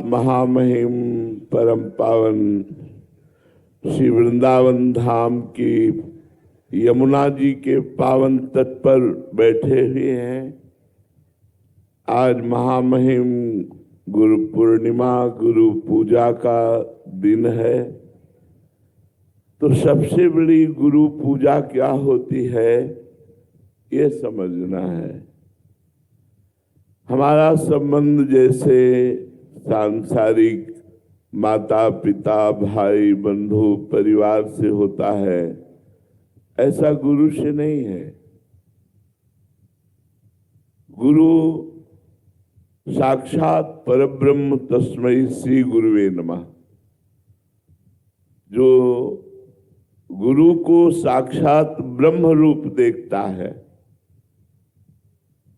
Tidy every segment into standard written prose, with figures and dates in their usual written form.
महामहिम परम पावन श्री वृंदावन धाम की यमुना जी के पावन तट पर बैठे हुए हैं। आज महामहिम गुरु पूर्णिमा, गुरु पूजा का दिन है। तो सबसे बड़ी गुरु पूजा क्या होती है ये समझना है। हमारा संबंध जैसे सांसारिक माता पिता भाई बंधु परिवार से होता है, ऐसा गुरु से नहीं है। गुरु साक्षात परब्रह्म तस्मै श्री गुरुवे नमः। जो गुरु को साक्षात ब्रह्म रूप देखता है,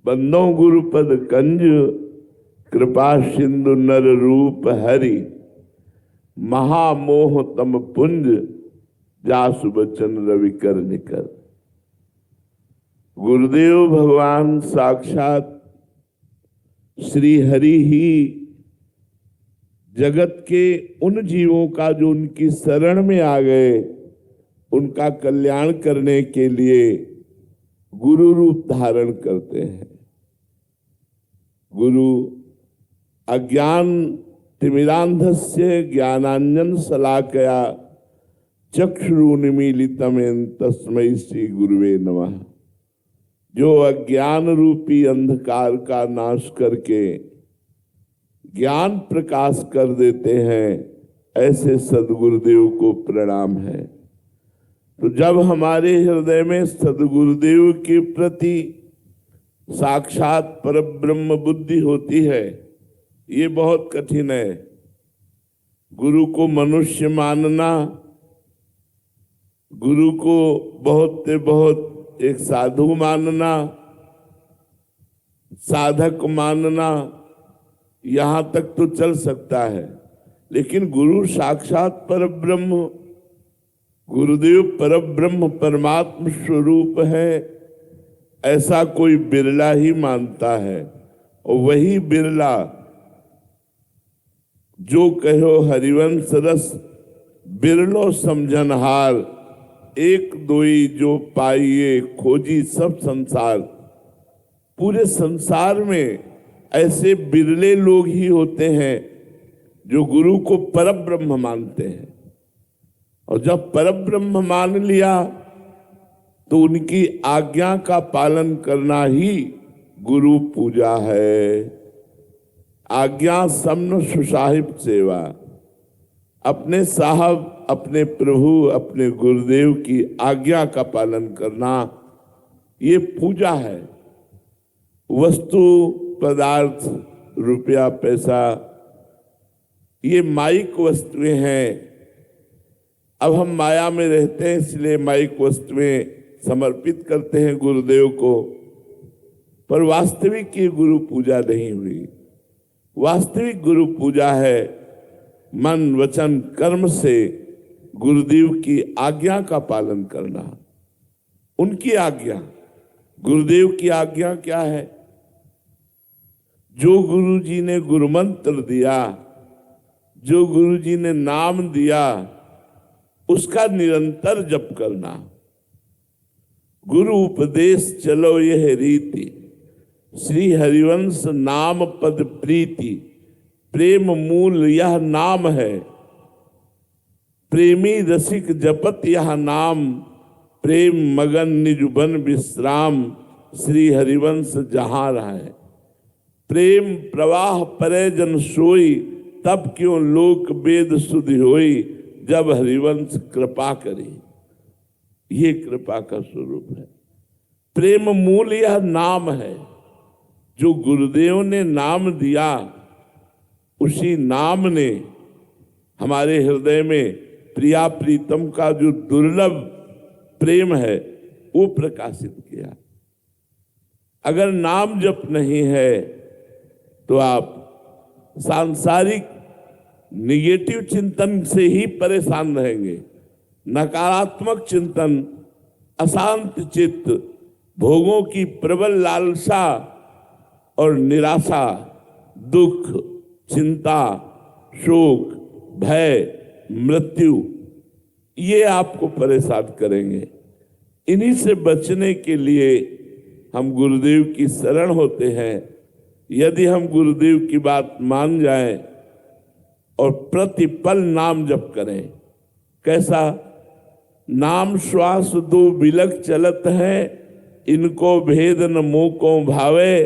बंदों गुरुपद कंज कृपा सिंधु नर रूप हरि, महामोह तम पुंज जासु बचन रवि कर निकर। गुरुदेव भगवान साक्षात श्री हरि ही जगत के उन जीवों का जो उनकी शरण में आ गए, उनका कल्याण करने के लिए गुरु रूप धारण करते हैं। गुरु अज्ञान तिमिरांधस्य ज्ञानांजन शलाकया चक्षुरुन्मीलितम तस्मै श्री गुरुवे नमः। जो अज्ञान रूपी अंधकार का नाश करके ज्ञान प्रकाश कर देते हैं, ऐसे सद्गुरुदेव को प्रणाम है। तो जब हमारे हृदय में सद्गुरुदेव के प्रति साक्षात परब्रह्म बुद्धि होती है, ये बहुत कठिन है। गुरु को मनुष्य मानना, गुरु को बहुत से बहुत एक साधु मानना, साधक मानना, यहाँ तक तो चल सकता है। लेकिन गुरु साक्षात परब्रह्म, गुरुदेव परब्रह्म परमात्म स्वरूप है, ऐसा कोई बिरला ही मानता है। और वही बिरला जो कहो हरिवंश रस बिरलो समझनहार, एक दोई जो पाइए खोजी सब संसार। पूरे संसार में ऐसे बिरले लोग ही होते हैं जो गुरु को परब्रह्म मानते हैं। और जब परब्रह्म मान लिया तो उनकी आज्ञा का पालन करना ही गुरु पूजा है। आज्ञा सम्न सुसाहिब सेवा। अपने साहब, अपने प्रभु, अपने गुरुदेव की आज्ञा का पालन करना ये पूजा है। वस्तु पदार्थ रुपया पैसा ये माइक वस्तुएं हैं। अब हम माया में रहते हैं, इसलिए माइक वस्तुएं समर्पित करते हैं गुरुदेव को, पर वास्तविक ये गुरु पूजा नहीं हुई। वास्तविक गुरु पूजा है मन वचन कर्म से गुरुदेव की आज्ञा का पालन करना। उनकी आज्ञा, गुरुदेव की आज्ञा क्या है? जो गुरु जी ने गुरु मंत्र दिया, जो गुरु जी ने नाम दिया, उसका निरंतर जप करना। गुरु उपदेश चलो यह रीति, श्री हरिवंश नाम पद प्रीति। प्रेम मूल यह नाम है, प्रेमी रसिक जपत यह नाम। प्रेम मगन निज बन विश्राम, श्री हरिवंश जहाँ रहे। प्रेम प्रवाह परे जन सोई, तब क्यों लोक वेद सुधि होई। जब हरिवंश कृपा करी, ये कृपा का स्वरूप है। प्रेम मूल यह नाम है। जो गुरुदेव ने नाम दिया, उसी नाम ने हमारे हृदय में प्रिया प्रीतम का जो दुर्लभ प्रेम है वो प्रकाशित किया। अगर नाम जप नहीं है तो आप सांसारिक निगेटिव चिंतन से ही परेशान रहेंगे। नकारात्मक चिंतन, अशांत चित्त, भोगों की प्रबल लालसा और निराशा, दुख, चिंता, शोक, भय, मृत्यु, ये आपको परेशान करेंगे। इन्हीं से बचने के लिए हम गुरुदेव की शरण होते हैं। यदि हम गुरुदेव की बात मान जाएं और प्रतिपल नाम जप करें, कैसा? नाम श्वास दो बिलक चलत है, इनको भेद न मुँह को भावे,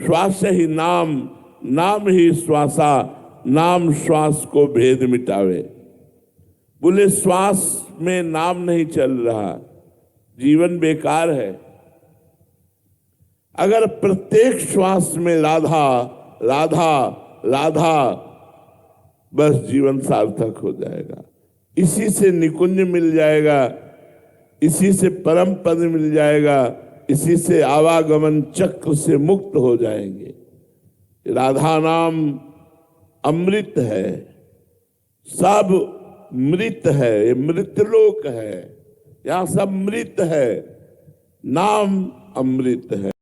श्वास ही नाम, नाम ही श्वासा, नाम श्वास को भेद मिटावे। बोले श्वास में नाम नहीं चल रहा, जीवन बेकार है। अगर प्रत्येक श्वास में राधा राधा राधा, बस जीवन सार्थक हो जाएगा। इसी से निकुंज मिल जाएगा, इसी से परम पद मिल जाएगा, इसी से आवागमन चक्र से मुक्त हो जाएंगे। राधा नाम अमृत है, सब मृत है, ये मृतलोक है, यहाँ सब मृत है, नाम अमृत है।